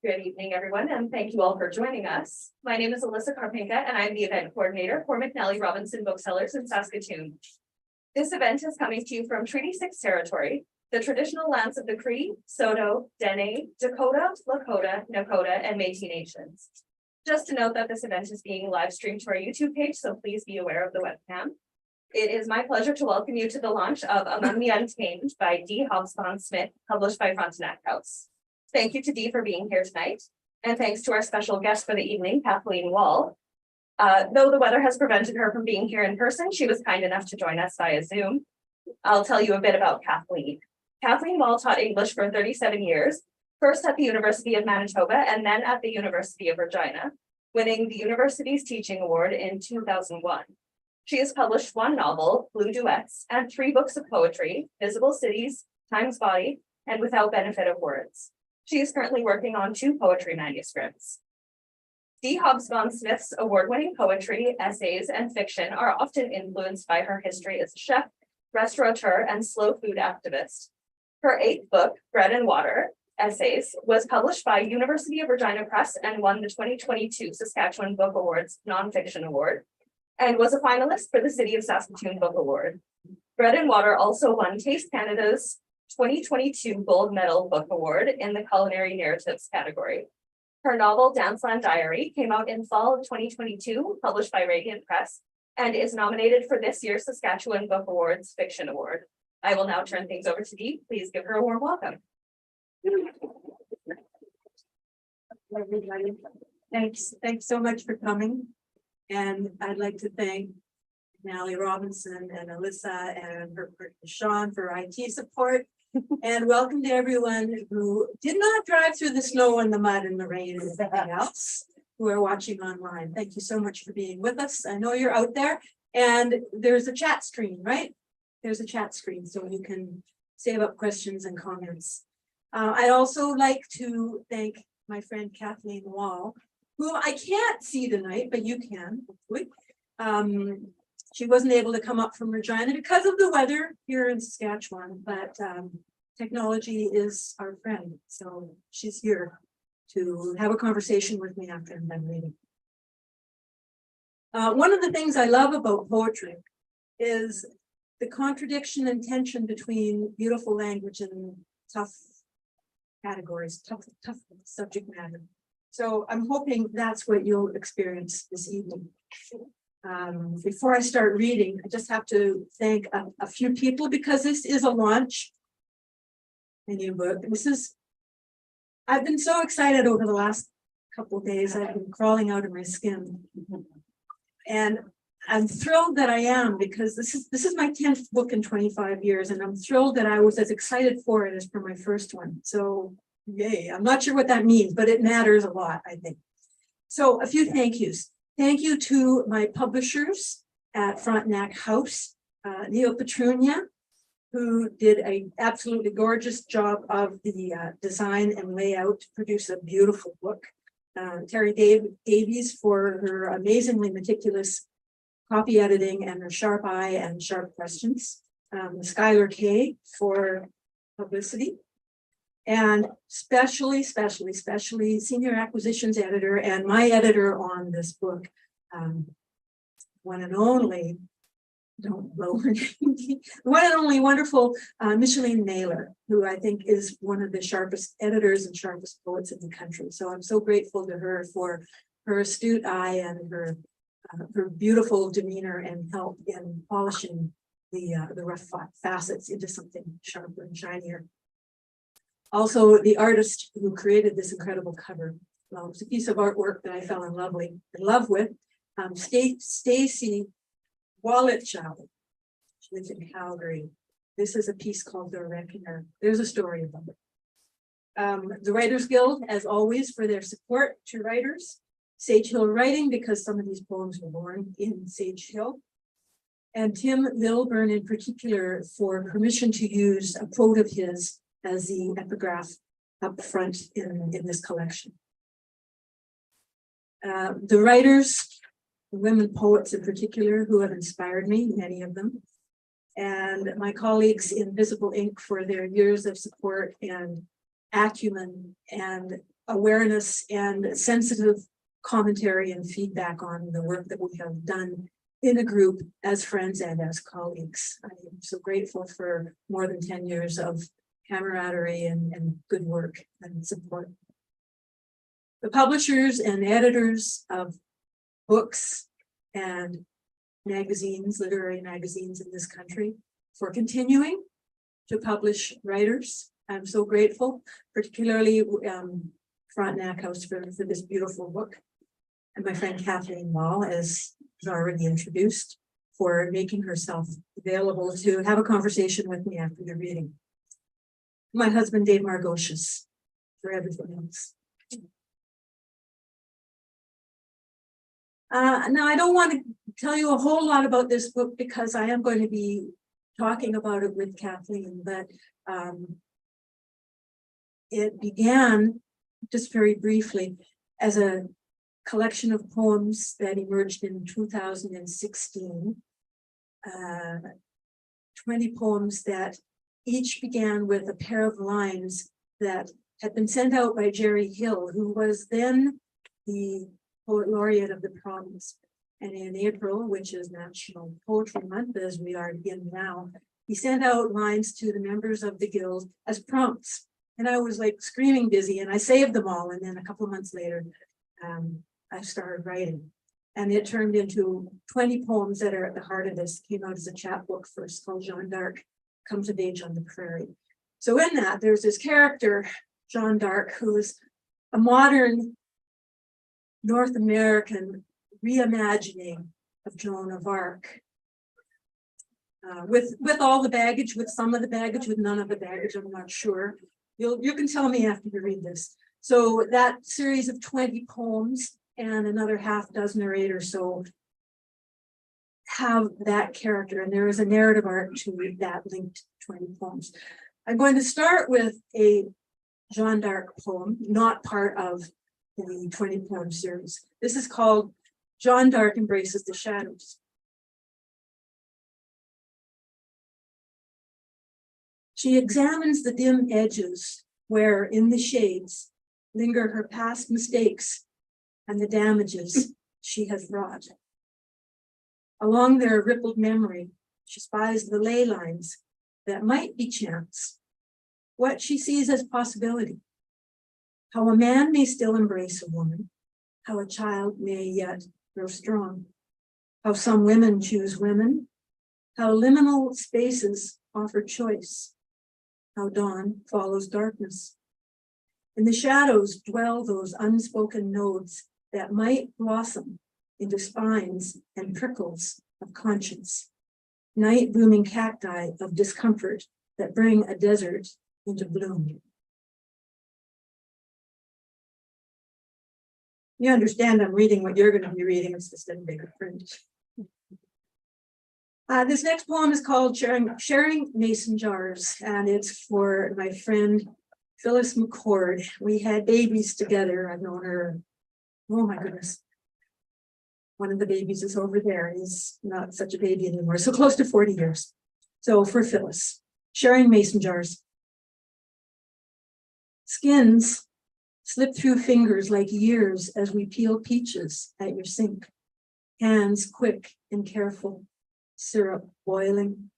Good evening, everyone, and thank you all for joining us. My name is Alyssa Karpenka, and I'm the event coordinator for McNally Robinson Booksellers in Saskatoon. This event is coming to you from Treaty 6 territory, the traditional lands of the Cree, Saulteaux, Dene, Dakota, Lakota, Nakota, and Métis nations. Just to note that this event is being live streamed to our YouTube page, so please be aware of the webcam. It is my pleasure to welcome you to the launch of Among the Untamed by dee Hobsbawn-Smith, published by Frontenac House. Thank you to Dee for being here tonight, and thanks to our special guest for the evening, Kathleen Wall. Though the weather has prevented her from being here in person, she was kind enough to join us via Zoom. I'll tell you a bit about Kathleen. Kathleen Wall taught English for 37 years, first at the University of Manitoba and then at the University of Regina, winning the university's teaching award in 2001. She has published one novel, Blue Duets, and 3 books of poetry, Visible Cities, Time's Body, and Without Benefit of Words. She is currently working on 2 poetry manuscripts. dee Hobsbawn-Smith's award-winning poetry, essays, and fiction are often influenced by her history as a chef, restaurateur, and slow food activist. Her 8th book, Bread and Water, Essays, was published by University of Regina Press and won the 2022 Saskatchewan Book Awards Nonfiction Award, and was a finalist for the City of Saskatoon Book Award. Bread and Water also won Taste Canada's 2022 Gold Medal Book Award in the Culinary Narratives category. Her novel, Danceland Diary, came out in fall of 2022, published by Radiant Press, and is nominated for this year's Saskatchewan Book Awards Fiction Award. I will now turn things over to Dee. Please give her a warm welcome. Everybody. Thanks so much for coming. And I'd like to thank McNally Robinson and Alyssa and her partner Sean for IT support. And welcome to everyone who did not drive through the snow and the mud and the rain and everything else who are watching online. Thank you so much for being with us. I know you're out there, and there's a chat screen, right? There's a chat screen so you can save up questions and comments. I'd also like to thank my friend Kathleen Wall, who I can't see tonight, but you can, hopefully. She wasn't able to come up from Regina because of the weather here in Saskatchewan, but technology is our friend. So she's here to have a conversation with me after I'm done reading. One of the things I love about poetry is the contradiction and tension between beautiful language and tough categories, tough subject matter. So I'm hoping that's what you'll experience this evening. Before I start reading, I just have to thank a few people because this is a launch. A new book. I've been so excited over the last couple of days. I've been crawling out of my skin. And I'm thrilled that I am, because this is my 10th book in 25 years, and I'm thrilled that I was as excited for it as for my first one. So yay, I'm not sure what that means, but it matters a lot, I think. So a few thank yous. Thank you to my publishers at Frontenac House, Neil Petrunia, who did an absolutely gorgeous job of the design and layout to produce a beautiful book. Terry Davies for her amazingly meticulous copy editing and her sharp eye and sharp questions. Skylar Kay for publicity. And especially senior acquisitions editor and my editor on this book, one and only, don't blow her name, one and only wonderful Micheline Naylor, who I think is one of the sharpest editors and sharpest poets in the country. So I'm so grateful to her for her astute eye and her beautiful demeanor and help in polishing the rough facets into something sharper and shinier. Also, the artist who created this incredible cover. Well, it's a piece of artwork that I fell in love with. Stacy Walletchild. She lives in Calgary. This is a piece called The Reckoner. There's a story about it. The Writers Guild, as always, for their support to writers. Sage Hill Writing, because some of these poems were born in Sage Hill. And Tim Milburn in particular for permission to use a quote of his as the epigraph up front in this collection. The writers, the women poets in particular, who have inspired me, many of them, and my colleagues in Visible Ink for their years of support and acumen and awareness and sensitive commentary and feedback on the work that we have done in a group as friends and as colleagues. I am so grateful for more than 10 years of camaraderie and good work and support. The publishers and editors of books and magazines, literary magazines in this country, for continuing to publish writers. I'm so grateful, particularly Frontenac House for this beautiful book. And my friend Kathleen Wall, as was already introduced, for making herself available to have a conversation with me after the reading. My husband, Dave Margocious, for everything else. Now, I don't want to tell you a whole lot about this book because I am going to be talking about it with Kathleen, but it began, just very briefly, as a collection of poems that emerged in 2016. 20 poems that each began with a pair of lines that had been sent out by Jerry Hill, who was then the Poet Laureate of the Province. And in April, which is National Poetry Month, as we are in now, he sent out lines to the members of the Guild as prompts. And I was like screaming busy, and I saved them all. And then a couple of months later, I started writing. And it turned into 20 poems that are at the heart of this. Came out as a chapbook first, called Jeanne Dark, Comes of Age on the Prairie. So in that, there's this character, Jeanne Dark, who is a modern North American reimagining of Joan of Arc. With all the baggage, with some of the baggage, with none of the baggage, I'm not sure. You can tell me after you read this. So that series of 20 poems and another half dozen or 8 or so have that character, and there is a narrative arc to read that linked 20 poems. I'm going to start with a Jeanne d'Arc poem, not part of the 20 poem series. This is called Jeanne d'Arc Embraces the Shadows. She examines the dim edges where, in the shades, linger her past mistakes and the damages she has wrought. Along their rippled memory, she spies the ley lines that might be chance, what she sees as possibility, how a man may still embrace a woman, how a child may yet grow strong, how some women choose women, how liminal spaces offer choice, how dawn follows darkness. In the shadows dwell those unspoken nodes that might blossom into spines and prickles of conscience, night blooming cacti of discomfort that bring a desert into bloom. You understand I'm reading what you're going to be reading, it's just in bigger print. This next poem is called Sharing Mason Jars, and it's for my friend Phyllis McCord. We had babies together. I've known her, oh my goodness. One of the babies is over there. He's not such a baby anymore, so close to 40 years. So for Phyllis, Sharing Mason Jars. Skins slip through fingers like years as we peel peaches at your sink. Hands quick and careful, syrup boiling,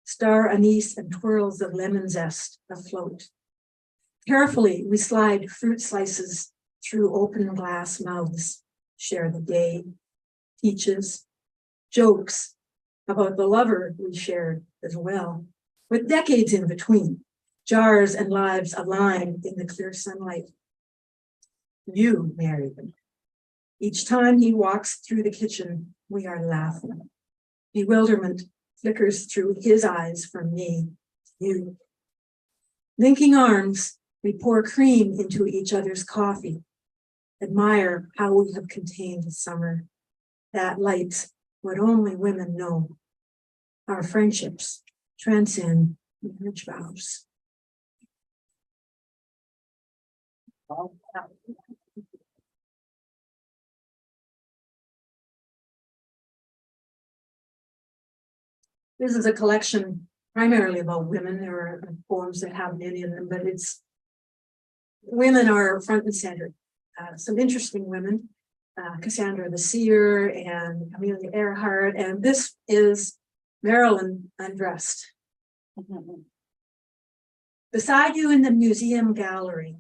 star anise and twirls of lemon zest afloat. Carefully, we slide fruit slices through open glass mouths, share the day, teaches, jokes about the lover we shared as well, with decades in between, jars and lives aligned in the clear sunlight. You married him. Each time he walks through the kitchen, we are laughing. Bewilderment flickers through his eyes from me, you. Linking arms, we pour cream into each other's coffee, admire how we have contained summer, that lights what only women know. Our friendships transcend marriage vows. This is a collection primarily about women. There are poems that have many in them, but it's women are front and center. Some interesting women, Cassandra the Seer and Amelia Earhart, and this is Marilyn undressed. Beside you in the museum gallery,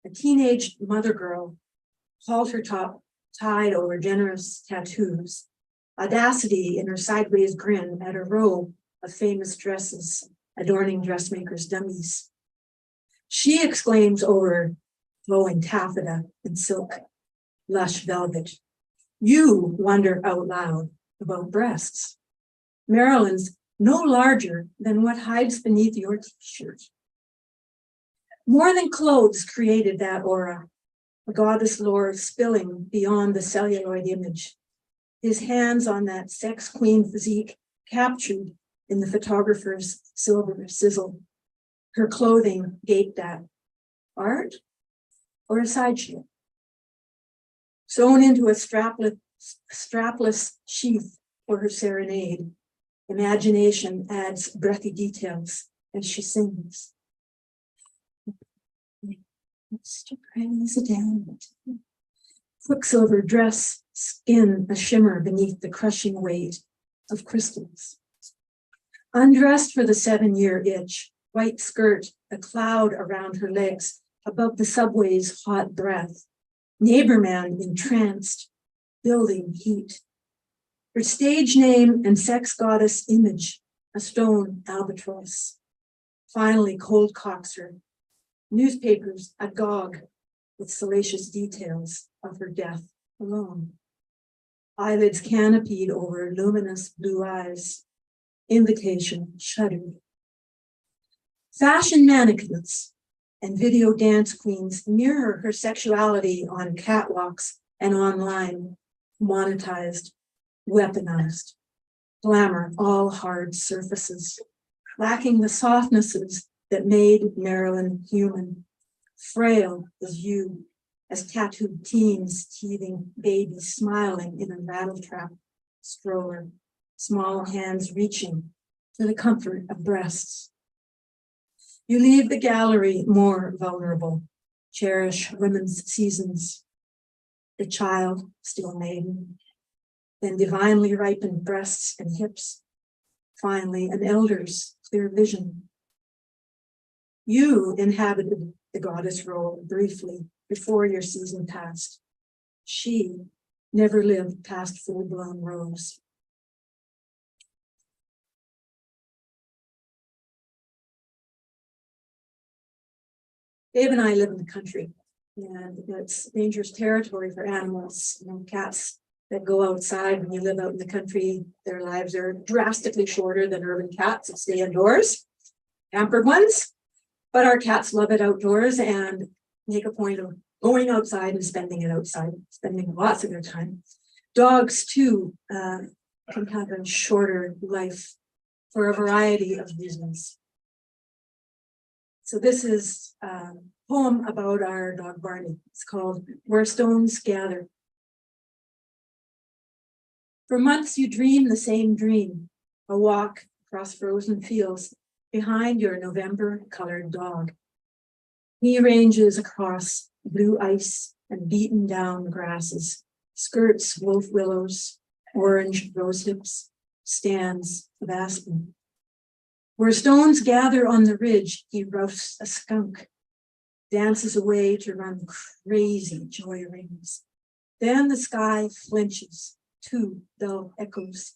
a teenage mother girl, halter top tied over generous tattoos, audacity in her sideways grin at a row of famous dresses adorning dressmakers' dummies. She exclaims over flowing taffeta and silk, lush velvet. You wonder out loud about breasts. Marilyn's no larger than what hides beneath your t-shirt. More than clothes created that aura, a goddess lore spilling beyond the celluloid image. His hands on that sex queen physique captured in the photographer's silver sizzle. Her clothing gaped at. Art or a sideshow? Sewn into a strapless sheath for her serenade, imagination adds breathy details as she sings. Mr. President. Quicksilver dress, skin a shimmer beneath the crushing weight of crystals. Undressed for the 7-year itch, white skirt, a cloud around her legs, above the subway's hot breath. Neighborman entranced, building heat. Her stage name and sex goddess image, a stone albatross. Finally, cold cocks her. Newspapers agog with salacious details of her death alone. Eyelids canopied over luminous blue eyes. Invitation shuddered. Fashion mannequins and video dance queens mirror her sexuality on catwalks and online, monetized, weaponized. Glamour, all hard surfaces, lacking the softnesses that made Marilyn human. Frail as you, as tattooed teens, teething babies smiling in a rattletrap stroller, small hands reaching for the comfort of breasts. You leave the gallery more vulnerable, cherish women's seasons, the child still maiden, then divinely ripened breasts and hips, finally an elder's clear vision. You inhabited the goddess role briefly before your season passed. She never lived past full-blown rose. Dave and I live in the country, and it's dangerous territory for animals. You know, cats that go outside when you live out in the country, their lives are drastically shorter than urban cats that stay indoors, pampered ones. But our cats love it outdoors and make a point of going outside and spending it outside, spending lots of their time. Dogs, too, can have a shorter life for a variety of reasons. So this is a poem about our dog Barney. It's called Where Stones Gather. For months you dream the same dream, a walk across frozen fields behind your November-colored dog. He ranges across blue ice and beaten down grasses, skirts wolf willows, orange rosehips, stands of aspen. Where stones gather on the ridge, he roughs a skunk, dances away to run crazy joy rings. Then the sky flinches, 2 dull echoes,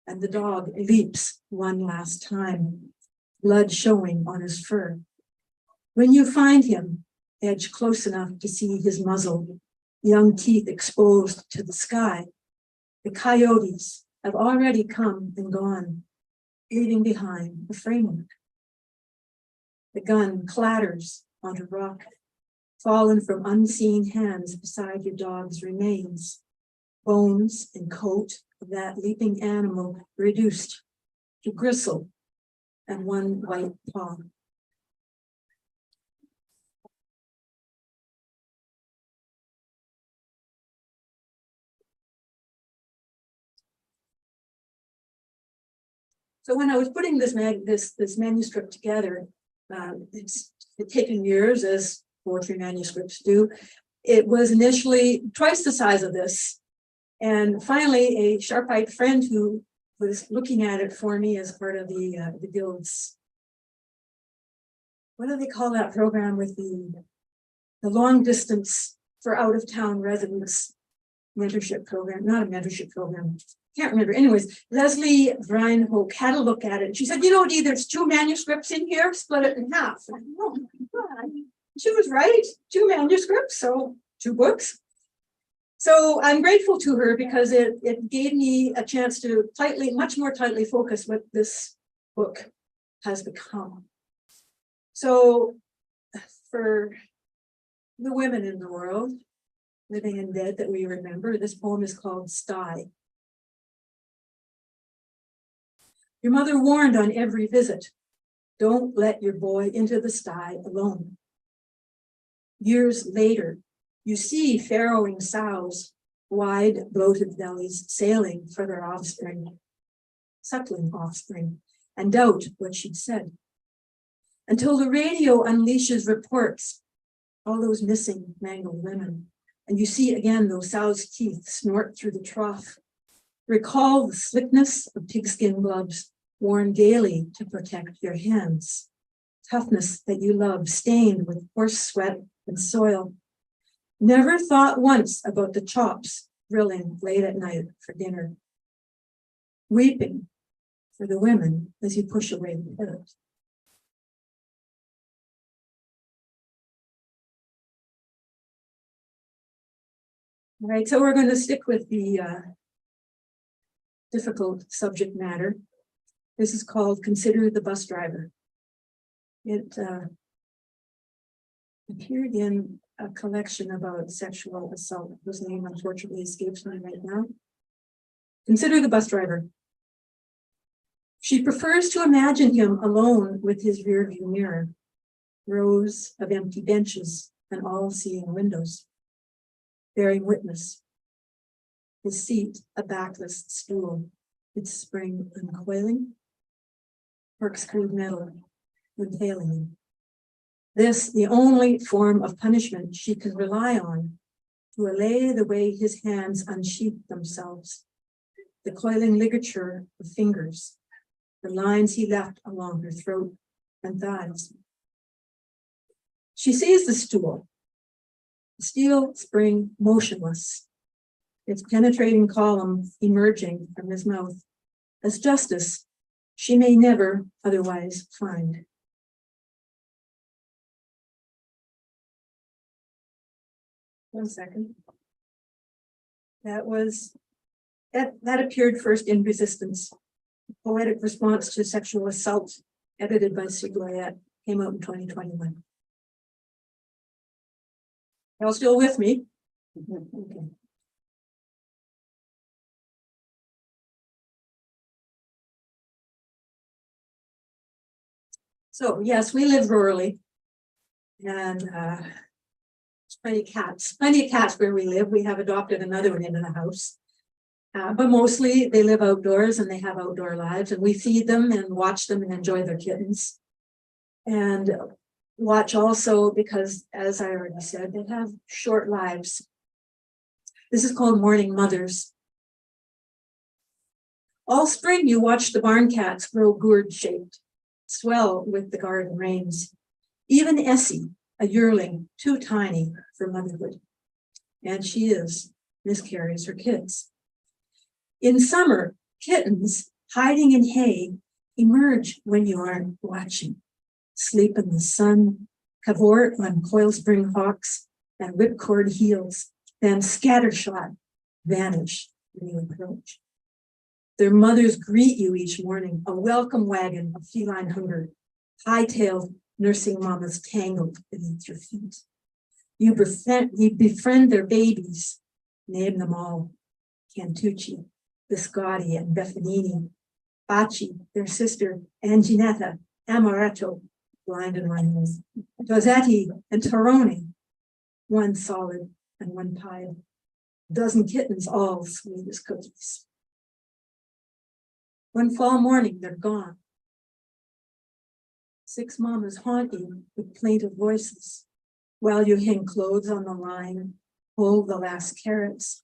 and the dog leaps one last time, blood showing on his fur. When you find him, edge close enough to see his muzzle, young teeth exposed to the sky, the coyotes have already come and gone, leaving behind a framework. The gun clatters onto rock, fallen from unseen hands beside your dog's remains, bones and coat of that leaping animal reduced to gristle and one white paw. So when I was putting this manuscript together, it's taken years, as poetry manuscripts do. It was initially twice the size of this. And finally, a sharp-eyed friend who was looking at it for me as part of the guild's, what do they call that program with the long distance for out-of-town residents mentorship program, not a mentorship program. Can't remember. Anyways, Leslie Reinhoek had a look at it. And she said, you know, Dee, there's 2 manuscripts in here, split it in half. And I said, oh my God. She was right. 2 manuscripts, so 2 books. So I'm grateful to her because it gave me a chance to much more tightly focus what this book has become. So for the women in the world, living and dead that we remember, this poem is called Sty. Your mother warned on every visit, don't let your boy into the sty alone. Years later, you see farrowing sows, wide bloated bellies sailing for their offspring, suckling offspring, and doubt what she'd said. Until the radio unleashes reports, all those missing mangled women, and you see again those sows' teeth snort through the trough. Recall the slickness of pigskin gloves worn daily to protect your hands. Toughness that you love, stained with horse sweat and soil. Never thought once about the chops grilling late at night for dinner. Weeping for the women as you push away the pillows. All right, so we're going to stick with the difficult subject matter. This is called Consider the Bus Driver. It appeared in a collection about sexual assault, whose name unfortunately escapes me right now. Consider the bus driver. She prefers to imagine him alone with his rearview mirror, rows of empty benches and all-seeing windows, bearing witness. His seat, a backless stool, its spring uncoiling, corkscrewed metal impaling him. This, the only form of punishment she can rely on to allay the way his hands unsheath themselves, the coiling ligature of fingers, the lines he left along her throat and thighs. She sees the stool, the steel spring motionless, its penetrating column emerging from his mouth, as justice she may never otherwise find. One second. That appeared first in Resistance, Poetic Response to Sexual Assault, edited by Sue Goyette, came out in 2021. Y'all still with me? Okay. So yes, we live rurally, and plenty of cats where we live. We have adopted another one into the house. But mostly they live outdoors and they have outdoor lives, and we feed them and watch them and enjoy their kittens. And watch also because, as I already said, they have short lives. This is called Mourning Mothers. All spring you watch the barn cats grow gourd-shaped, swell with the garden rains. Even Essie, a yearling, too tiny for motherhood. And she miscarries her kids. In summer, kittens hiding in hay emerge when you aren't watching. Sleep in the sun, cavort on coil spring hawks and whipcord heels, then scattershot vanish when you approach. Their mothers greet you each morning, a welcome wagon of feline hunger, high-tailed nursing mamas tangled beneath your feet. You befriend their babies, name them all, Cantucci, Biscotti, and Beffanini, Baci, their sister, Anginetta, Amaretto, blind and runless, Dosetti and Toroni, one solid and one pied, a dozen kittens, all sweet as cookies. One fall morning, they're gone. 6 mamas haunt you with plaintive voices, While you hang clothes on the line, pull the last carrots,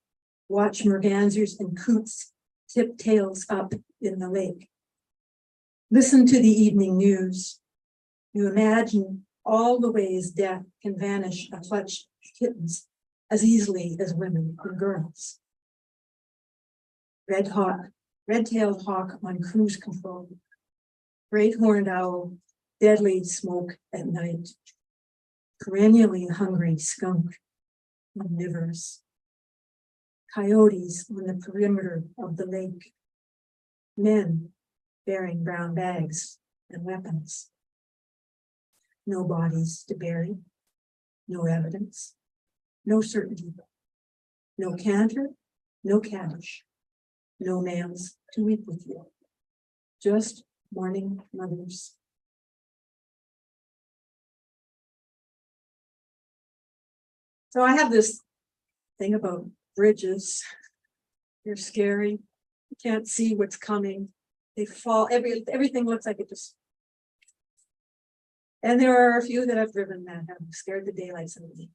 watch mergansers and coots tip tails up in the lake. Listen to the evening news. You imagine all the ways death can vanish a clutch of kittens as easily as women and girls. Red-tailed hawk on cruise control. Great horned owl, deadly smoke at night. Perennially hungry skunk omnivorous. Coyotes on the perimeter of the lake. Men bearing brown bags and weapons. No bodies to bury, no evidence, no certainty, no canter, no caddish, no males to weep with you, just mourning mothers. So I have this thing about bridges. They're scary. You can't see what's coming. They fall, everything looks like it just. And there are a few that I've driven that have scared the daylights out of me.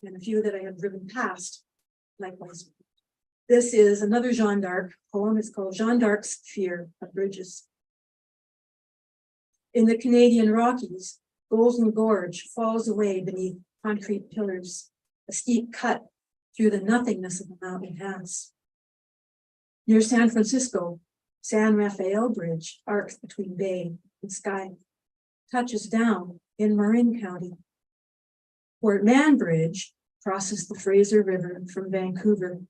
And a few that I have driven past, likewise. This is another Jeanne Dark poem. It's called Jeanne Dark's Fear of Bridges. In the Canadian Rockies, Golden Gorge falls away beneath concrete pillars, a steep cut through the nothingness of the mountain pass. Near San Francisco, San Rafael Bridge arcs between bay and sky, touches down in Marin County. Fort Mann Bridge crosses the Fraser River from Vancouver,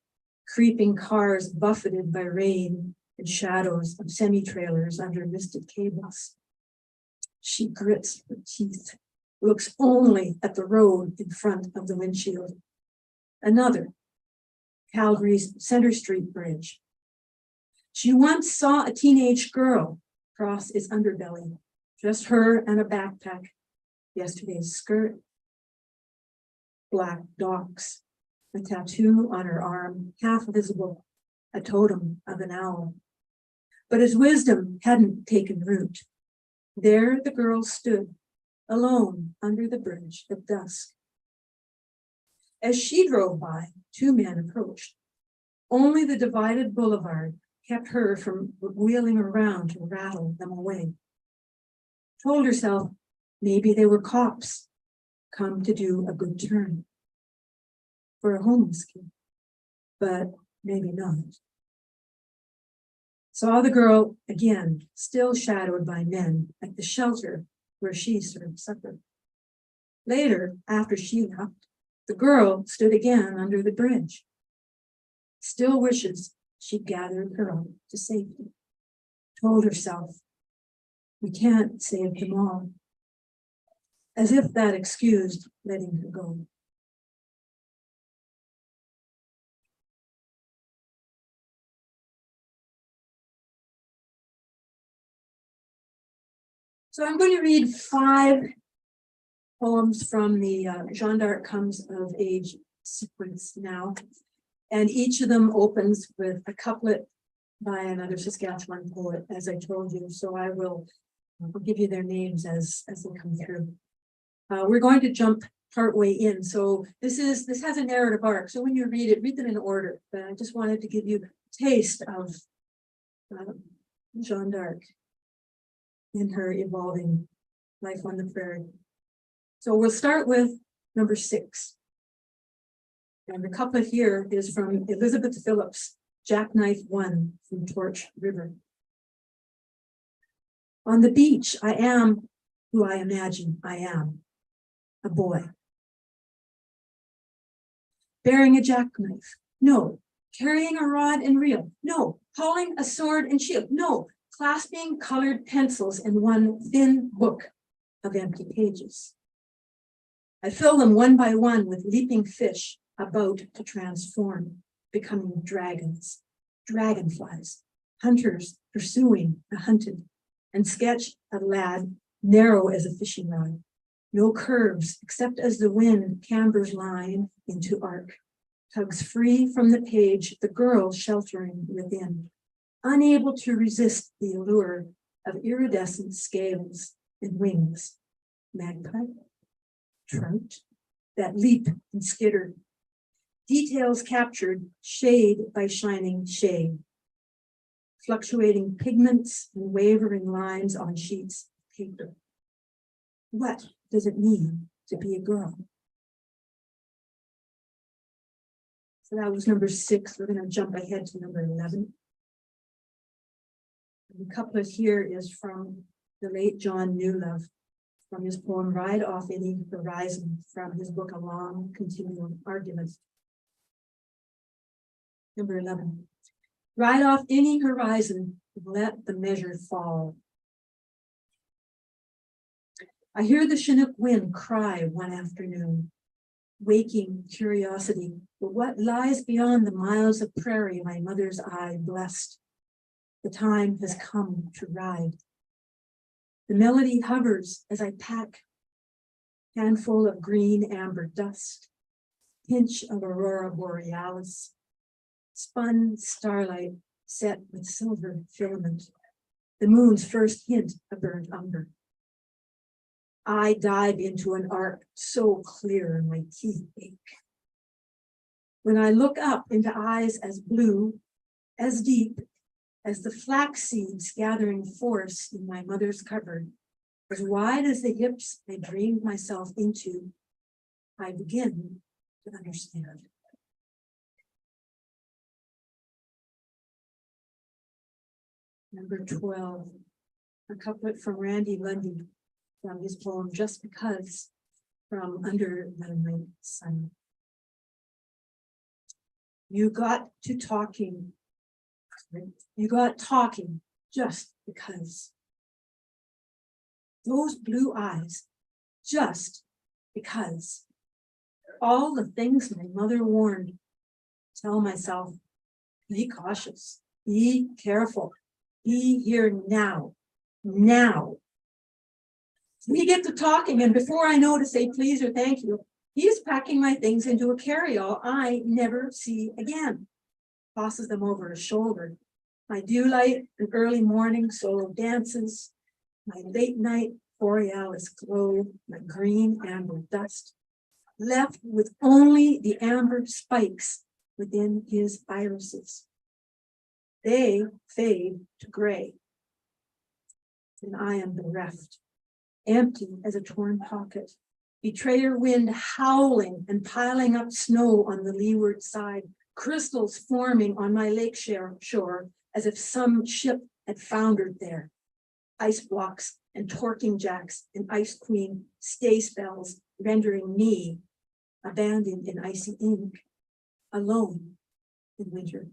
creeping cars buffeted by rain and shadows of semi-trailers under misted cables. She grits her teeth, looks only at the road in front of the windshield. Another, Calgary's Center Street Bridge. She once saw a teenage girl cross its underbelly, just her and a backpack, yesterday's skirt, black docks, a tattoo on her arm, half visible, a totem of an owl. But his wisdom hadn't taken root. There the girl stood, alone under the bridge at dusk. As she drove by, two men approached. Only the divided boulevard kept her from wheeling around to rattle them away. Told herself maybe they were cops come to do a good turn for a homeless kid, but maybe not. Saw the girl again, still shadowed by men at the shelter where she served supper. Later, after she left, the girl stood again under the bridge. Still wishes she'd gathered her up to safety. Told herself, we can't save them all. As if that excused letting her go. So I'm going to read 5 poems from the Jeanne Dark Comes of Age sequence now. And each of them opens with a couplet by another Saskatchewan poet, as I told you. So I will give you their names as they come through. We're going to jump partway in. So this has a narrative arc. So when you read it, read them in order. But I just wanted to give you a taste of Jeanne Dark in her evolving life on the prairie. So we'll start with number 6. And the couplet here is from Elizabeth Phillips, Jackknife 1 from Torch River. On the beach, I am who I imagine I am, a boy. Bearing a jackknife, no. Carrying a rod and reel, no. Hauling a sword and shield, no. Clasping colored pencils in one thin book of empty pages. I fill them one by one with leaping fish about to transform, becoming dragons, dragonflies, hunters pursuing the hunted, and sketch a lad narrow as a fishing rod, no curves except as the wind cambers line into arc, tugs free from the page, the girl sheltering within, unable to resist the allure of iridescent scales and wings, magpie, trout, that leap and skitter. Details captured, shade by shining shade. Fluctuating pigments and wavering lines on sheets of paper. What does it mean to be a girl? So that was number 6. We're going to jump ahead to number 11. The couplet here is from the late John Newlove, from his poem Ride Off Any Horizon, from his book A Long Continuing Argument. Number 11. Ride off any horizon, let the measure fall. I hear the Chinook wind cry one afternoon, waking curiosity for what lies beyond the miles of prairie my mother's eye blessed. The time has come to ride. The melody hovers as I pack, handful of green amber dust, pinch of aurora borealis, spun starlight set with silver filament, the moon's first hint of burnt umber. I dive into an arc so clear my teeth ache. When I look up into eyes as blue, as deep, as the flax seeds gathering force in my mother's cupboard, as wide as the hips I dreamed myself into, I begin to understand. Number 12, a couplet from Randy Lundy from his poem Just Because, from Under the Night Sun. You got talking just because. Those blue eyes, just because. All the things my mother warned, tell myself, be cautious, be careful, be here now, now. We get to talking, and before I know to say please or thank you, he's packing my things into a carry-all I never see again. Tosses them over his shoulder. My dew light and early morning solo dances, my late night borealis glow, my green amber dust, left with only the amber spikes within his irises. They fade to gray, and I am bereft, empty as a torn pocket, betrayer wind howling and piling up snow on the leeward side, crystals forming on my lake shore as if some ship had foundered there. Ice blocks and torquing jacks and ice queen stay spells rendering me abandoned in icy ink, alone in winter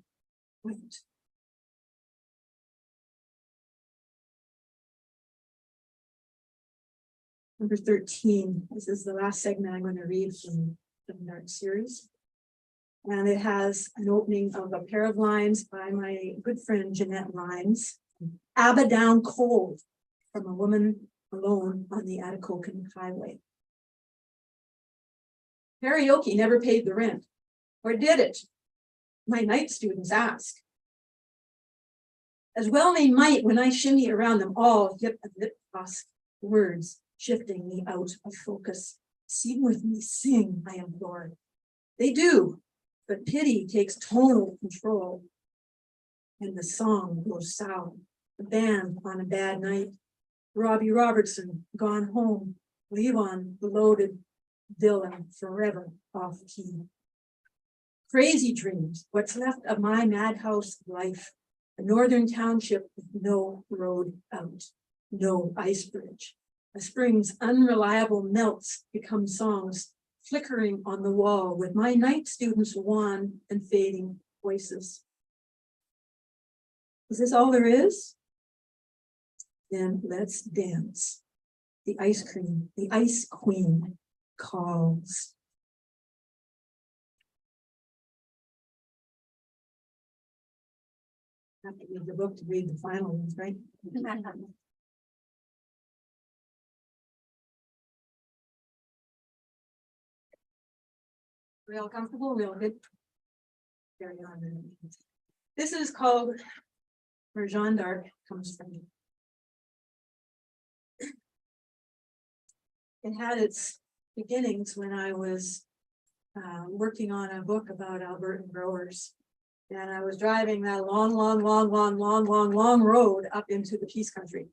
white. Number 13, this is the last segment I'm going to read from the Dark series. And it has an opening of a pair of lines by my good friend Jeanette Lyons. Abba down cold, from a woman alone on the Atikokan highway. Karaoke never paid the rent, or did it? My night students ask. As well they might when I shimmy around them all, hip and lip toss words shifting me out of focus. Sing with me, sing, I implore. They do, but pity takes tonal control. And the song goes south. The band on a bad night. Robbie Robertson gone home. Levon the loaded villain forever off key. Crazy dreams, what's left of my madhouse life. A northern township with no road out, no ice bridge. A spring's unreliable melts become songs flickering on the wall with my night students' wan and fading voices. Is this all there is? Then let's dance. The ice cream, the ice queen calls. I have to read the book to read the final ones, right? We all comfortable? We all good? Carry on. This is called Where Jeanne Dark Comes From. It had its beginnings when I was working on a book about Albertan growers. And I was driving that long road up into the Peace Country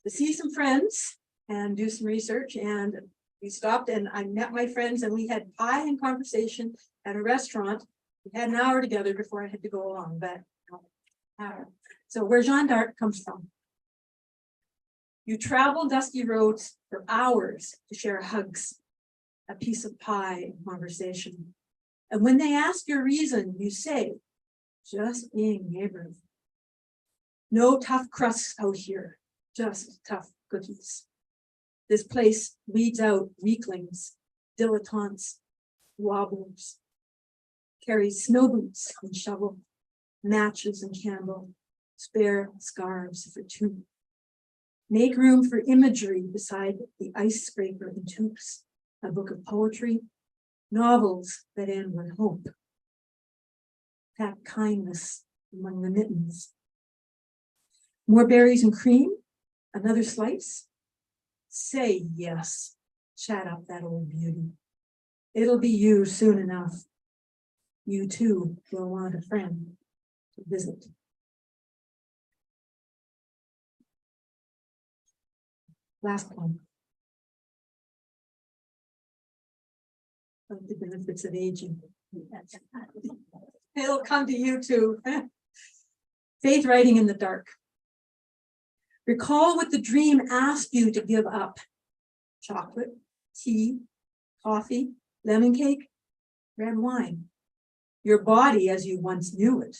to see some friends and do some research. And we stopped and I met my friends and we had pie and conversation at a restaurant. We had an hour together before I had to go along, but so where Jeanne Dark comes from. You travel dusty roads for hours to share hugs, a piece of pie and conversation. And when they ask your reason, you say, just being neighborly. No tough crusts out here, just tough cookies. This place weeds out weaklings, dilettantes, wobblers, carries snow boots and shovel, matches and candle, spare scarves for two. Make room for imagery beside the ice scraper and tubes, a book of poetry, novels that end with hope. Pack kindness among the mittens. More berries and cream, another slice. Say yes, chat up that old beauty. It'll be you soon enough. You too will want a friend to visit. Last one. Of the benefits of aging. It'll come to you too. Faith writing in the dark. Recall what the dream asked you to give up. Chocolate, tea, coffee, lemon cake, red wine. Your body as you once knew it.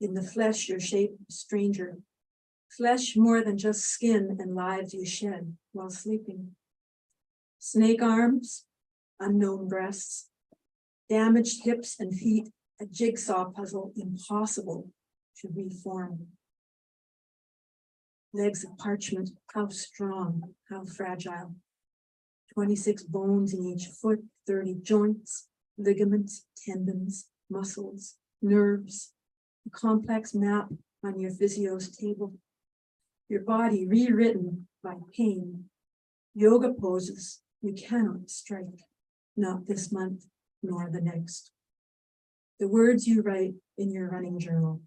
In the flesh, your shape a stranger. Flesh more than just skin and lives you shed while sleeping. Snake arms, unknown breasts, damaged hips and feet, a jigsaw puzzle impossible to reform. Legs of parchment, how strong, how fragile. 26 bones in each foot, 30 joints, ligaments, tendons, muscles, nerves, a complex map on your physio's table. Your body rewritten by pain. Yoga poses you cannot strike, not this month, nor the next. The words you write in your running journal,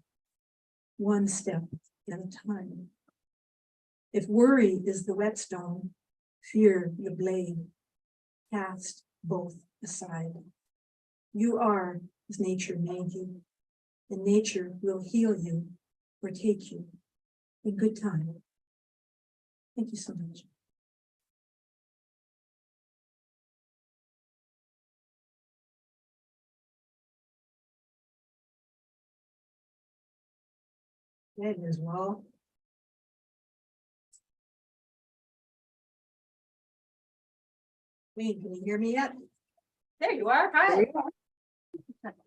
one step at a time. If worry is the whetstone, fear the blade, cast both aside. You are as nature made you, and nature will heal you or take you in good time. Thank you so much. That is well. Wait, can you hear me yet? There you are. Hi.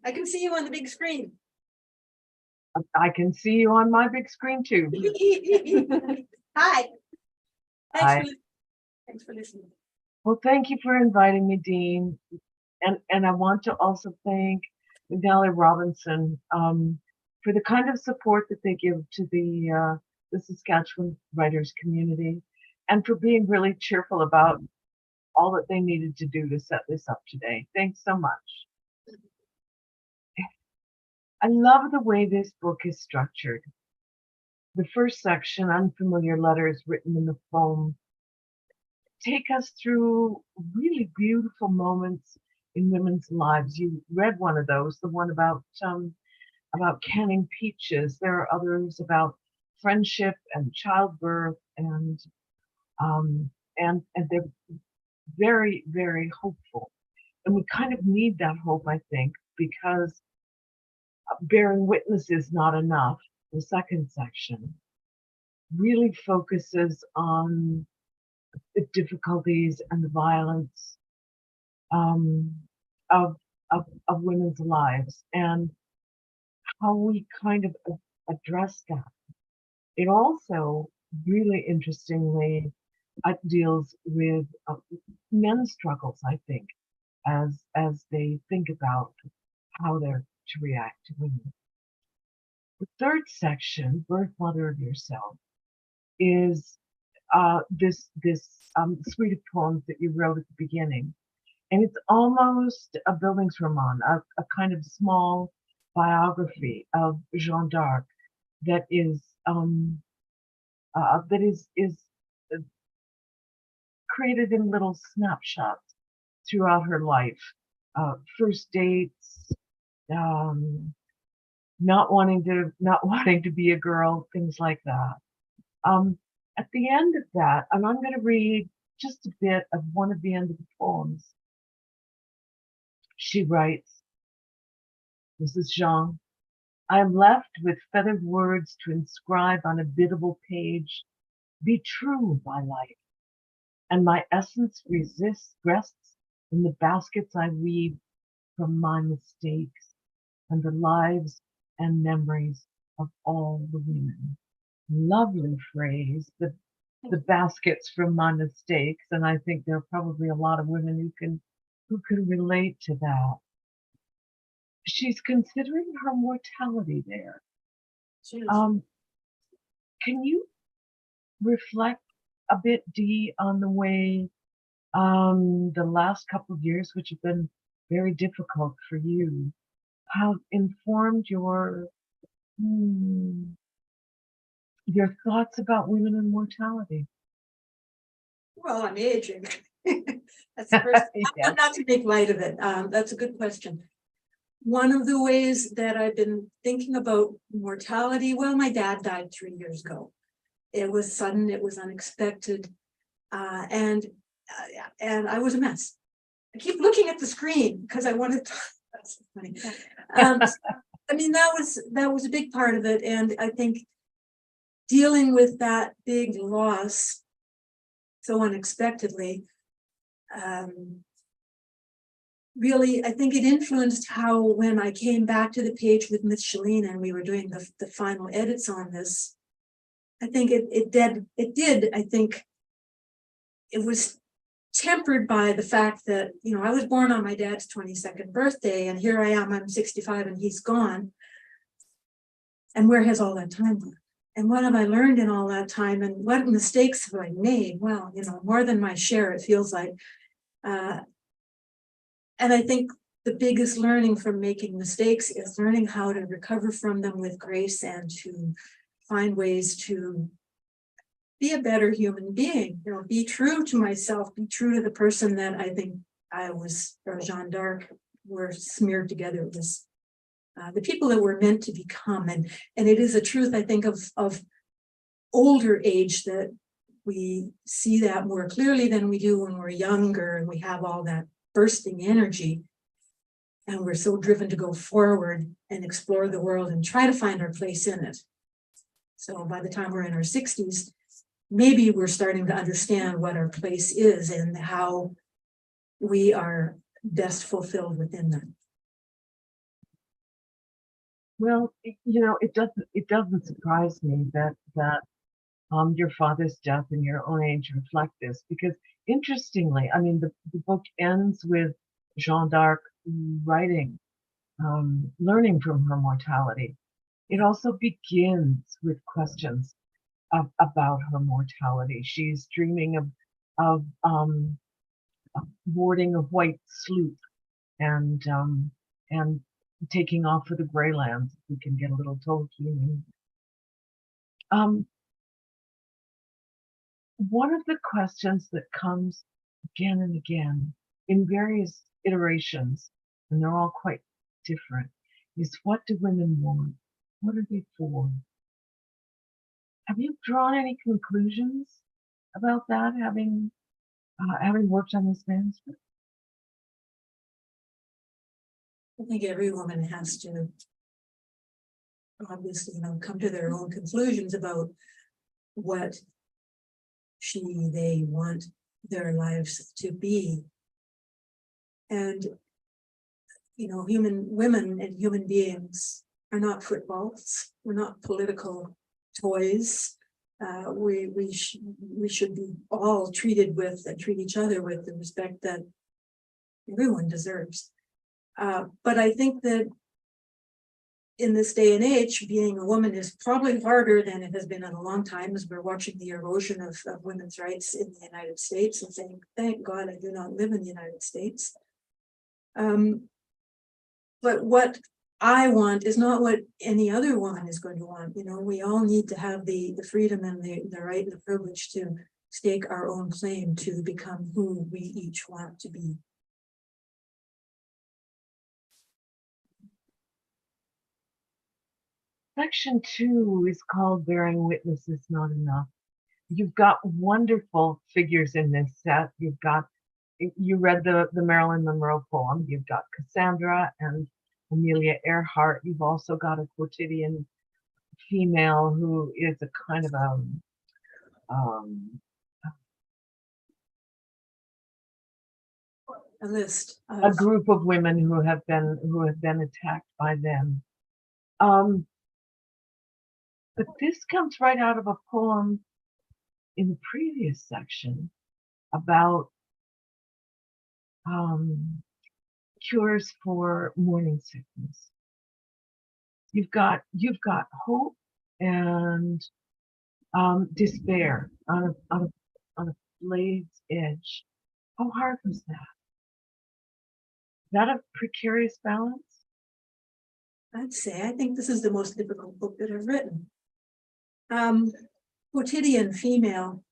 I can see you on the big screen. I can see you on my big screen too. Hi. Hi. Thanks for listening. Well, thank you for inviting me, Dean. And I want to also thank McNally Robinson for the kind of support that they give to the Saskatchewan writers community, and for being really cheerful about all that they needed to do to set this up today. Thanks so much. I love the way this book is structured. The first section, Unfamiliar Letters Written in the Foam, take us through really beautiful moments in women's lives. You read one of those, the one about canning peaches. There are others about friendship and childbirth, and they're very, very hopeful. And we kind of need that hope, I think, because bearing witness is not enough. The second section really focuses on the difficulties and the violence of women's lives and how we kind of address that. It also really interestingly deals with men's struggles, I think, as they think about how they're to react to women. The third section, Birth Mother of Yourself, is this suite of poems that you wrote at the beginning. And it's almost a Bildungsroman, a kind of small biography of Jeanne d'Arc that is created in little snapshots throughout her life. First dates, not wanting to be a girl, things like that. At the end of that, and I'm going to read just a bit of one of the end of the poems. She writes, this is Jeanne, I am left with feathered words to inscribe on a biddable page, be true, my life, and my essence rests in the baskets I weave from my mistakes and the lives and memories of all the women. Lovely phrase, the baskets from my mistakes, and I think there are probably a lot of women who can relate to that. She's considering her mortality there. Can you reflect a bit, Dee, on the way the last couple of years, which have been very difficult for you, have informed your thoughts about women and mortality? Well, I'm aging. That's the first. Yes. Not to make light of it. That's a good question. One of the ways that I've been thinking about mortality, well, my dad died 3 years ago. It was sudden, it was unexpected, and I was a mess. I keep looking at the screen because I wanted to. That's so funny. I mean, that was a big part of it, and I think dealing with that big loss so unexpectedly, really, I think it influenced how, when I came back to the page with Miss Shalene and we were doing the final edits on this, I think it did. I think it was tempered by the fact that, I was born on my dad's 22nd birthday, and here I am, I'm 65 and he's gone. And where has all that time gone? And what have I learned in all that time? And what mistakes have I made? Well, more than my share, it feels like. And I think the biggest learning from making mistakes is learning how to recover from them with grace and to find ways to be a better human being, be true to myself, be true to the person that I think I was, or Jeanne d'Arc, were smeared together. It was the people that we're meant to become. And it is a truth, I think, of older age that we see that more clearly than we do when we're younger and we have all that bursting energy. And we're so driven to go forward and explore the world and try to find our place in it. So by the time we're in our 60s, maybe we're starting to understand what our place is and how we are best fulfilled within that. Well, it doesn't surprise me that your father's death and your own age reflect this, because interestingly, I mean, the book ends with Jeanne d'Arc writing, learning from her mortality. It also begins with questions about her mortality. She's dreaming of boarding a white sloop and taking off for the Grey Lands. If we can get a little Tolkien. One of the questions that comes again and again in various iterations, and they're all quite different, is what do women want? What are they for? Have you drawn any conclusions about that, having worked on this manuscript? I think every woman has to obviously, come to their own conclusions about what they want their lives to be. And, women and human beings are not footballs. We're not political toys. We should be all treated with and treat each other with the respect that everyone deserves. But I think that in this day and age, being a woman is probably harder than it has been in a long time, as we're watching the erosion of women's rights in the United States and saying, thank God I do not live in the United States. But what I want is not what any other woman is going to want. You know, we all need to have the freedom and the right and the privilege to stake our own claim to become who we each want to be. Section 2 is called Bearing Witness is Not Enough. You've got wonderful figures in this set. You've got, you read the Marilyn Monroe poem. You've got Cassandra and Amelia Earhart. You've also got a quotidian female who is a kind of A list. a group of women who have been attacked by them. But this comes right out of a poem in the previous section about cures for morning sickness. You've got hope and despair on a blade's edge. How hard was that? Is that a precarious balance? I'd say I think this is the most difficult book that I've written. Quotidian Female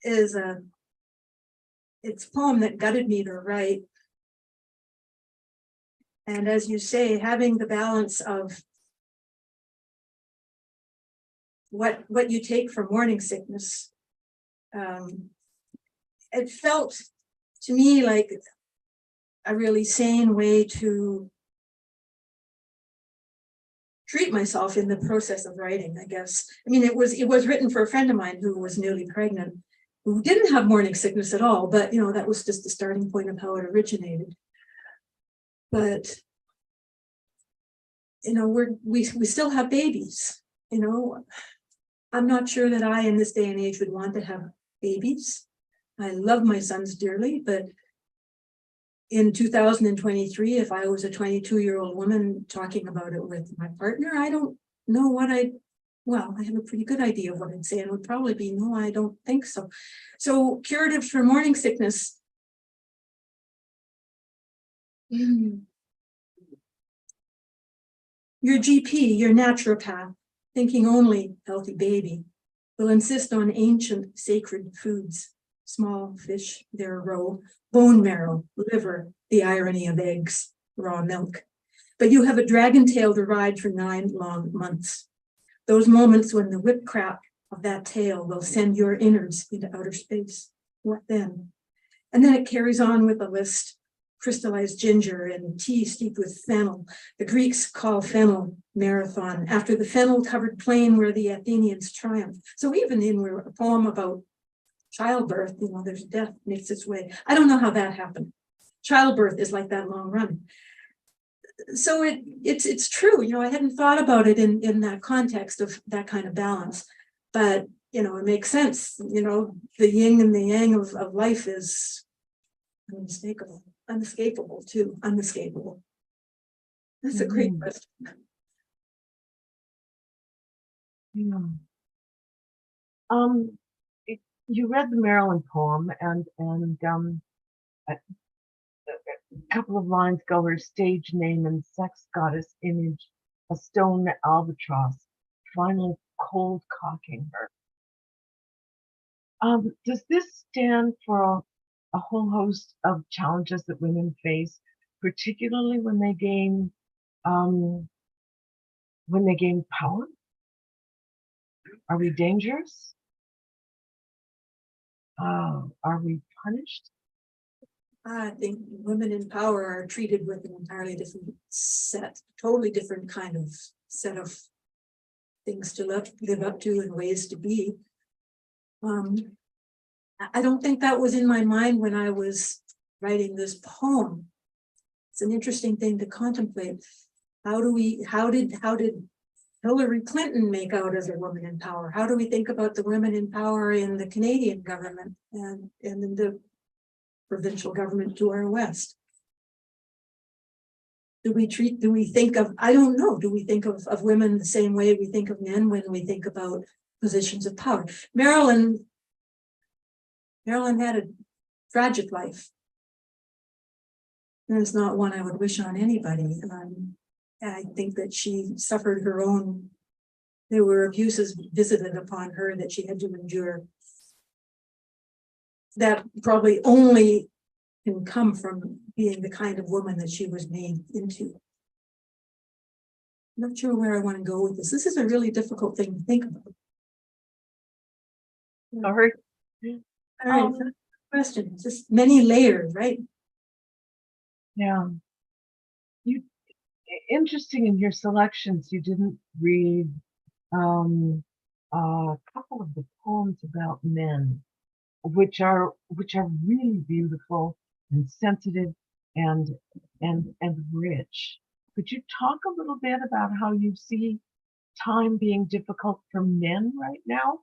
is it's a poem that gutted me to write. And as you say, having the balance of what you take for morning sickness, it felt to me like a really sane way to treat myself in the process of writing, I guess. I mean, it was written for a friend of mine who was newly pregnant, who didn't have morning sickness at all, but you know, that was just the starting point of how it originated. But you know, we still have babies, you know. I'm not sure that I in this day and age would want to have babies. I love my sons dearly, but in 2023, if I was a 22-year-old woman talking about it with my partner, I don't know what I have a pretty good idea of what I'd say, and it would probably be, no, I don't think so. So curatives for morning sickness. Your GP, your naturopath, thinking only healthy baby, will insist on ancient sacred foods, small fish, their roe, bone marrow, liver, the irony of eggs, raw milk. But you have a dragon tail to ride for 9 long months. Those moments when the whip crack of that tail will send your innards into outer space. What then? And then it carries on with a list: crystallized ginger and tea steeped with fennel. The Greeks call fennel marathon after the fennel-covered plain where the Athenians triumphed. So even in a poem about childbirth, you know, there's death makes its way. I don't know how that happened. Childbirth is like that long run. So it's true, you know, I hadn't thought about it in that context of that kind of balance, but you know, it makes sense. You know, the yin and the yang of life is unescapable too, unescapable. That's a great question. Yeah. You read the Marilyn poem, and a couple of lines go: her stage name and sex goddess image, a stone albatross, finally cold cocking her. Does this stand for a whole host of challenges that women face, particularly when they gain power? Are we dangerous? Are we punished? I think women in power are treated with an entirely different totally different kind of set of things to live up to and ways to be. I don't think that was in my mind when I was writing this poem. It's an interesting thing to contemplate. How did Hillary Clinton make out as a woman in power? How do we think about the women in power in the Canadian government and in the provincial government to our west? do we think of, I don't know, do we think of women the same way we think of men when we think about positions of power? Marilyn had a tragic life. And it's not one I would wish on anybody. I think that she suffered her own, there were abuses visited upon her that she had to endure. That probably only can come from being the kind of woman that she was made into. I'm not sure where I want to go with this. This is a really difficult thing to think about. Sorry. All right, first question, just many layers, right? Yeah. You interesting in your selections, you didn't read a couple of the poems about men, which are really beautiful and sensitive and rich. Could you talk a little bit about how you see time being difficult for men right now?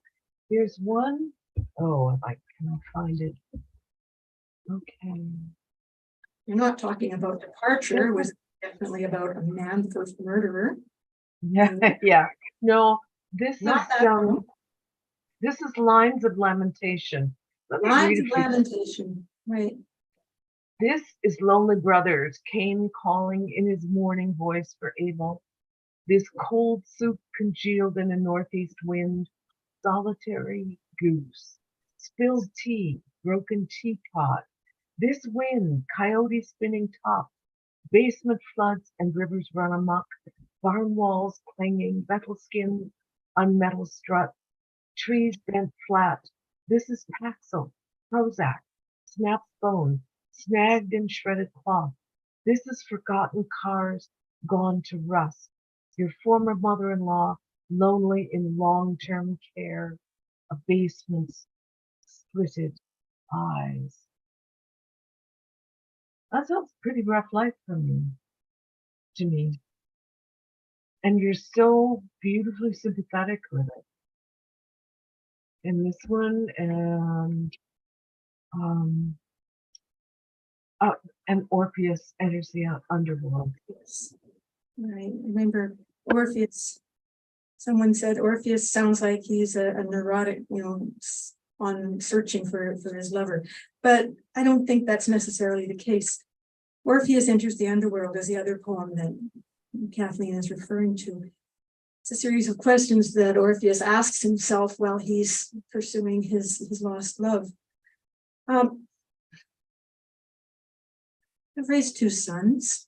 There's one, oh, if I can find it. Okay. You're not talking about departure, was definitely about a man, the first murderer. Yeah, yeah. No, this Not is that one. this is Lines of Lamentation. Let me Lines read of it for you. lamentation, right? This is Lonely Brothers, Cain calling in his mourning voice for Abel. This cold soup congealed in a northeast wind, solitary goose, spilled tea, broken teapot. This wind, coyote spinning top, basement floods and rivers run amok, barn walls clanging, metal skins on metal strut, trees bent flat. This is Paxil, Prozac, snapped bone, snagged and shredded cloth. This is forgotten cars gone to rust. Your former mother-in-law, lonely in long-term care, a basement's slitted eyes. That sounds pretty rough life for me, to me. And you're so beautifully sympathetic with it. In this one, um, uh, and Orpheus enters the underworld. Yes. Right. Remember Orpheus. Someone said Orpheus sounds like he's a neurotic, on searching for his lover. But I don't think that's necessarily the case. Orpheus enters the underworld as the other poem that Kathleen is referring to. It's a series of questions that Orpheus asks himself while he's pursuing his lost love. I've raised two sons.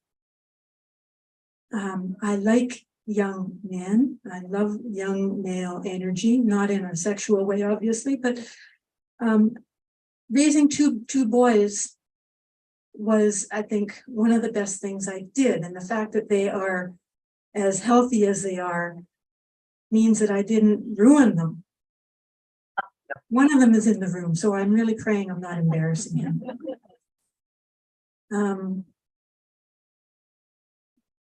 I like young men. I love young male energy, not in a sexual way, obviously, but raising two boys was, I think, one of the best things I did. And the fact that they are as healthy as they are means that I didn't ruin them. One of them is in the room, so I'm really praying I'm not embarrassing him.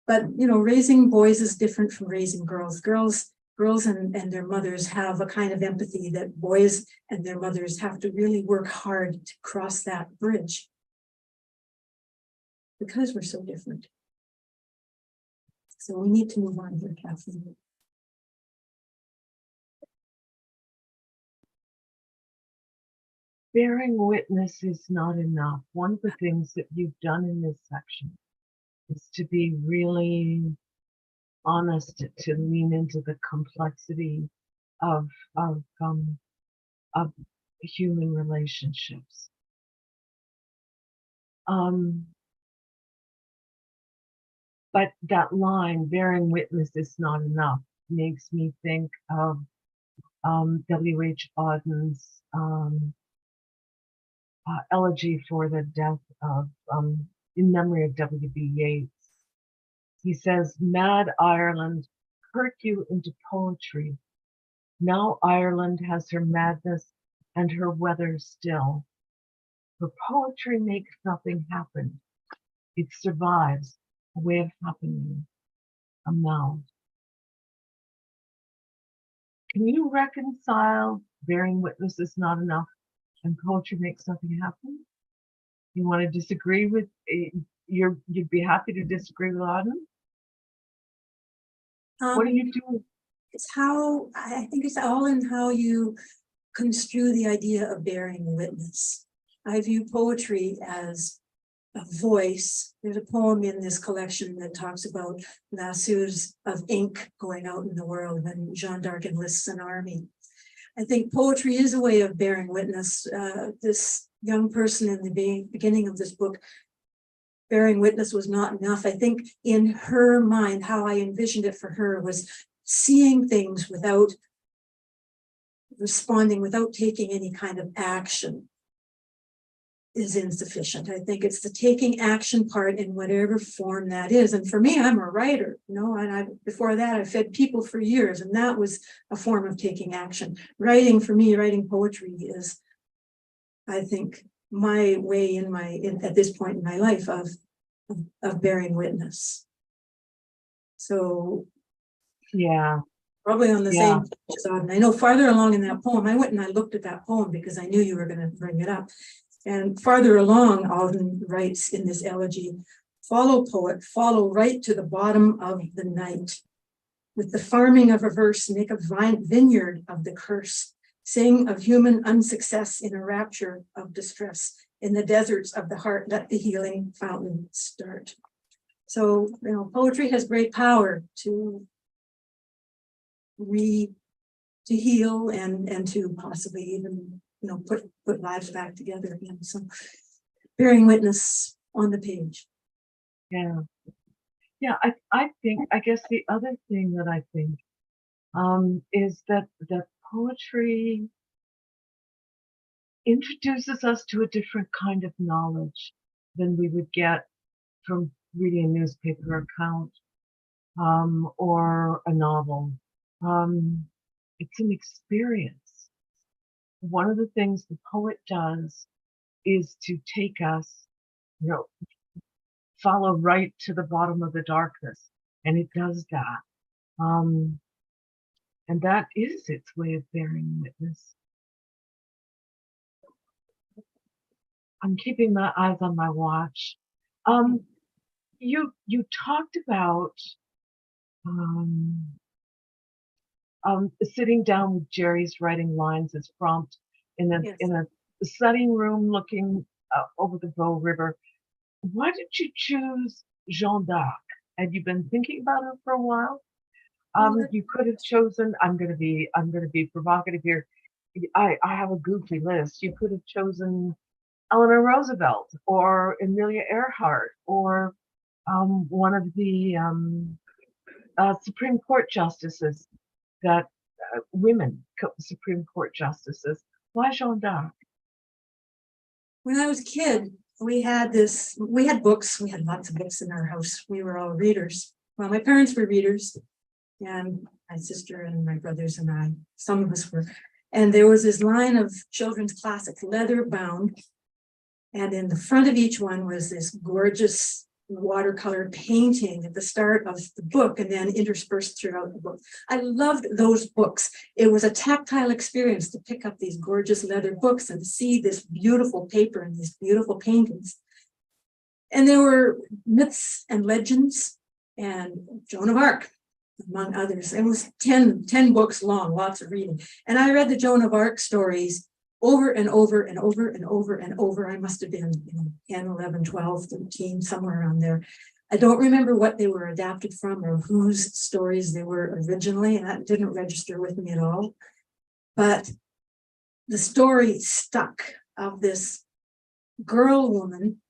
But raising boys is different from raising girls. Girls and their mothers have a kind of empathy that boys and their mothers have to really work hard to cross that bridge. Because we're so different. So we need to move on here, Kathleen. Bearing witness is not enough. One of the things that you've done in this section is to be really honest, to lean into the complexity of human relationships. But that line, bearing witness is not enough, makes me think of W.H. Auden's elegy for the death of, in memory of W.B. Yeats. He says, "Mad Ireland hurt you into poetry. Now Ireland has her madness and her weather still. For poetry makes nothing happen. It survives, a way of happening, a mouth." Can you reconcile bearing witness is not enough and poetry makes nothing happen? You want to disagree with you'd be happy to disagree with Auden? What do Um, you do? it's how, I think it's all in how you construe the idea of bearing witness. I view poetry as a voice. There's a poem in this collection that talks about lassos of ink going out in the world when Jeanne Dark enlists an army. I think poetry is a way of bearing witness. This young person in the beginning of this book, bearing witness was not enough. I think in her mind, how I envisioned it for her was seeing things without responding, without taking any kind of action is insufficient. I think it's the taking action part in whatever form that is. And for me, I'm a writer, and before that, I fed people for years, and that was a form of taking action. Writing, for me, writing poetry is, I think, my way at this point in my life of bearing witness. So Yeah, probably on the yeah. same page as Auden. I know farther along in that poem, I went and I looked at that poem because I knew you were going to bring it up. And farther along, Auden writes in this elegy, follow poet, follow right to the bottom of the night. With the farming of a verse, make a vineyard of the curse. Sing of human unsuccess in a rapture of distress. In the deserts of the heart, let the healing fountain start. So, poetry has great power to heal and to possibly even, put lives back together again. So bearing witness on the page. Yeah. Yeah, I guess the other thing that I think is that poetry introduces us to a different kind of knowledge than we would get from reading a newspaper account or a novel. It's an experience. One of the things the poet does is to take us, follow right to the bottom of the darkness. And it does that. And that is its way of bearing witness. I'm keeping my eyes on my watch. You talked about sitting down with Jerry's writing lines as prompt in a studying room looking over the Bow River. Why did you choose Jeanne d'Arc? Had you been thinking about her for a while? You could have chosen. I'm gonna be provocative here. I have a goofy list. You could have chosen Eleanor Roosevelt or Amelia Earhart or one of the Supreme Court justices that women Supreme Court justices. Why Jeanne d'Arc? When I was a kid, we had books. We had lots of books in our house. We were all readers. Well, my parents were readers, and my sister and my brothers and I, some of us were. And there was this line of children's classics, leather bound. And in the front of each one was this gorgeous watercolor painting at the start of the book and then interspersed throughout the book. I loved those books. It was a tactile experience to pick up these gorgeous leather books and see this beautiful paper and these beautiful paintings. And there were myths and legends and Joan of Arc, among others. It was 10 books long, lots of reading. And I read the Joan of Arc stories over and over and over and over and over. I must have been 10, 11, 12, 13, somewhere around there. I don't remember what they were adapted from or whose stories they were originally, and that didn't register with me at all. But the story stuck of this girl woman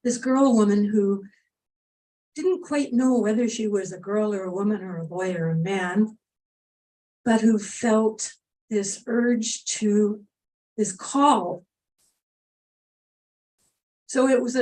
who didn't quite know whether she was a girl or a woman or a boy or a man, but who felt this urge to, this call. So it was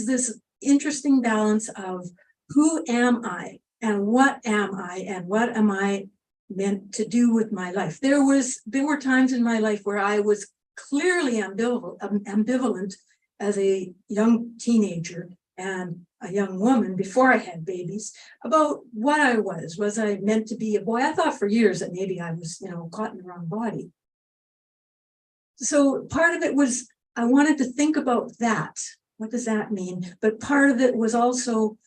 this interesting balance of who am I and what am I meant to do with my life. There were times in my life where I was clearly ambivalent as a young teenager and a young woman before I had babies about what I was. Was I meant to be a boy? I thought for years that maybe I was, caught in the wrong body. So part of it was I wanted to think about that. What does that mean? But part of it was also,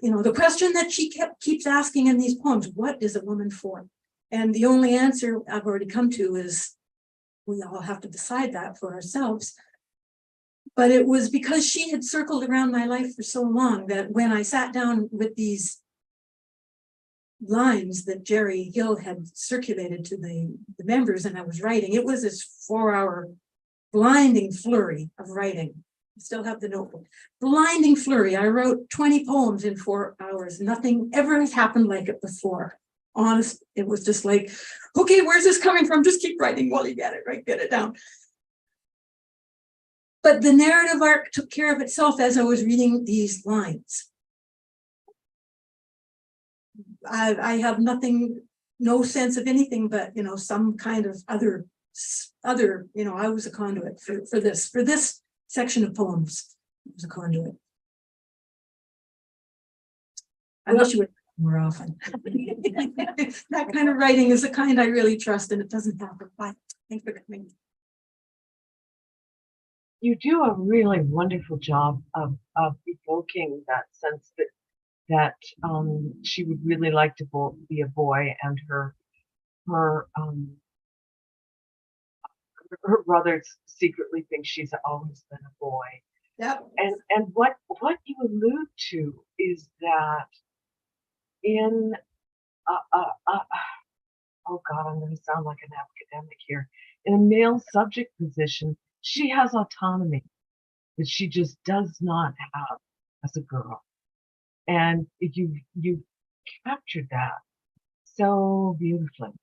the question that she keeps asking in these poems, what is a woman for? And the only answer I've already come to is we all have to decide that for ourselves. But it was because she had circled around my life for so long that when I sat down with these lines that Jerry Hill had circulated to the members and I was writing, it was this 4-hour blinding flurry of writing. I still have the notebook. Blinding flurry. I wrote 20 poems in 4 hours. Nothing ever has happened like it before. Honest, it was just like, okay, where's this coming from? Just keep writing while you get it, right? Get it down. But the narrative arc took care of itself as I was reading these lines. I have nothing, no sense of anything but, some kind of other, I was a conduit for this section of poems. I was a conduit. I wish you would more often. That kind of writing is the kind I really trust, and it doesn't happen. Bye. Thanks for coming. You do a really wonderful job of evoking that sense that she would really like to be a boy, and her brothers secretly think she's always been a boy. Yep. And what you allude to is that in oh God, I'm going to sound like an academic here. In a male subject position, she has autonomy that she just does not have as a girl. And you captured that so beautifully.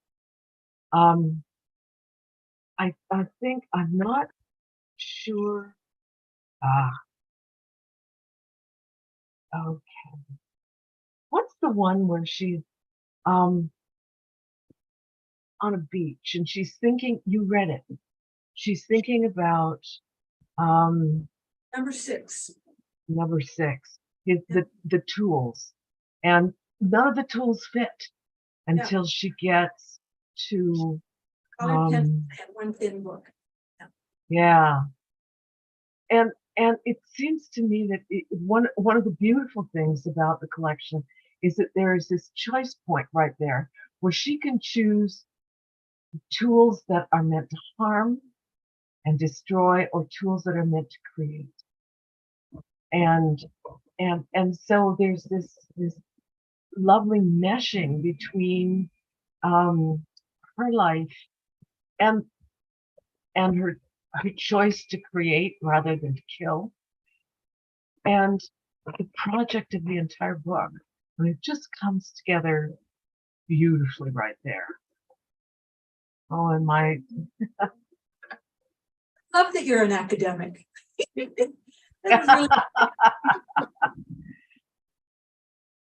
I think I'm not sure. Okay. What's the one where she's on a beach and she's thinking, you read it. She's thinking about Number 6. number 6, the tools. And none of the tools fit until she gets to Colored pencil and one thin book. yeah. And it seems to me that one of the beautiful things about the collection is that there is this choice point right there where she can choose tools that are meant to harm and destroy, or tools that are meant to create. And so there's this lovely meshing between her life and her choice to create rather than to kill, and the project of the entire book. And it just comes together beautifully right there. Oh, and my Love that you're an academic. That was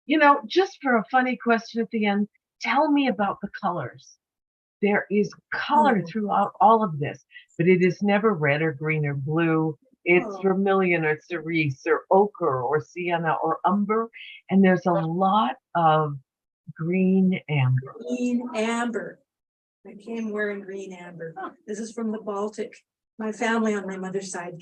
really just for a funny question at the end, tell me about the colors. There is color throughout all of this, but it is never red or green or blue. It's vermilion or cerise or ochre or sienna or umber. And there's a lot of green amber. green amber. I came wearing green amber. This is from the Baltic. My family on my mother's side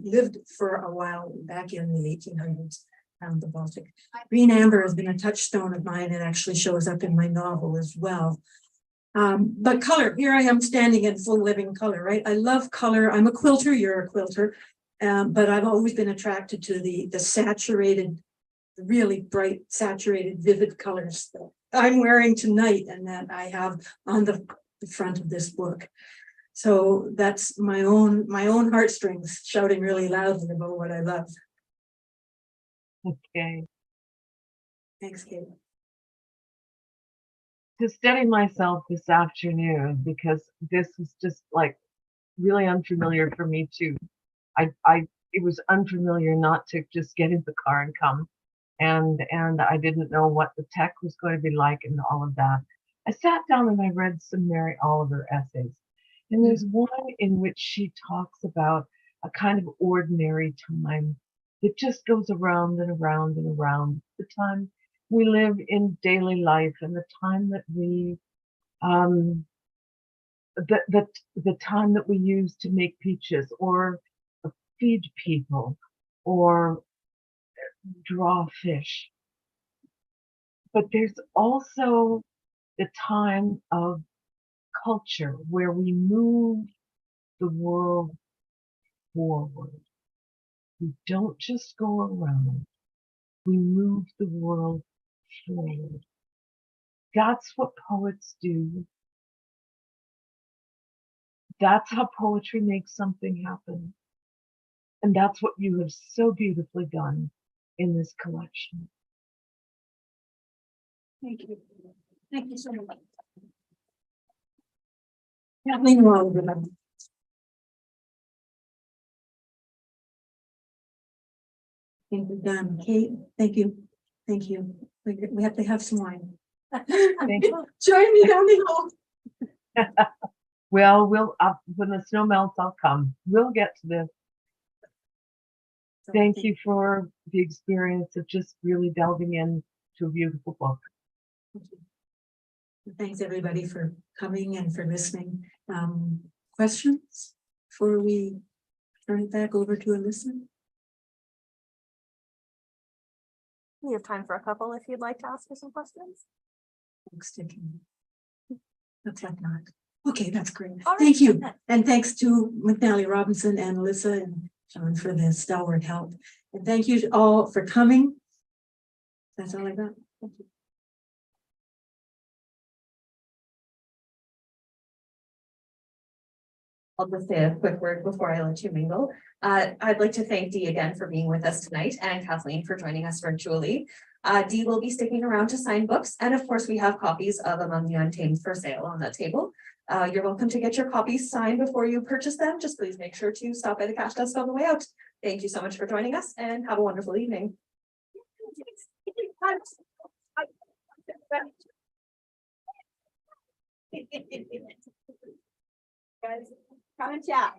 lived for a while back in the 1800s around the Baltic. Green amber has been a touchstone of mine. It actually shows up in my novel as well. But color, here I am standing in full living color, right? I love color. I'm a quilter, you're a quilter. But I've always been attracted to the saturated, really bright, saturated, vivid colors that I'm wearing tonight and that I have on the front of this book. So that's my own heartstrings shouting really loudly about what I love. Okay. Thanks, Kate. To steady myself this afternoon, because this was just like really unfamiliar for me too. It was unfamiliar not to just get in the car and come, and I didn't know what the tech was going to be like and all of that. I sat down and I read some Mary Oliver essays, and there's one in which she talks about a kind of ordinary time that just goes around and around and around. The time we live in daily life and the time that we the time that we use to make peaches or feed people or draw fish. But there's also the time of culture where we move the world forward. We don't just go around, we move the world forward. That's what poets do. That's how poetry makes something happen. And that's what you have so beautifully done in this collection. Thank you. Thank you so much. Kathleen Wall, remember. I think we're done. Kate, thank you. Thank you. We have to have some wine. Thank you. Join me down the hall. Well, when the snow melts, I'll come. We'll get to this. Thank you for the experience of just really delving into a beautiful book. Thanks everybody for coming and for listening. Questions before we turn it back over to Alyssa? We have time for a couple if you'd like to ask us some questions. Thanks, Dickie. Looks like not. Okay, that's great. All right. Thank you. And thanks to McNally Robinson and Alyssa and John for the stalwart help. And thank you all for coming. That's all I got. Thank you. I'll just say a quick word before I let you mingle. I'd like to thank Dee again for being with us tonight and Kathleen for joining us virtually. Dee will be sticking around to sign books. And of course, we have copies of Among the Untamed for sale on that table. You're welcome to get your copies signed before you purchase them. Just please make sure to stop by the cash desk on the way out. Thank you so much for joining us and have a wonderful evening. Guys, come and chat.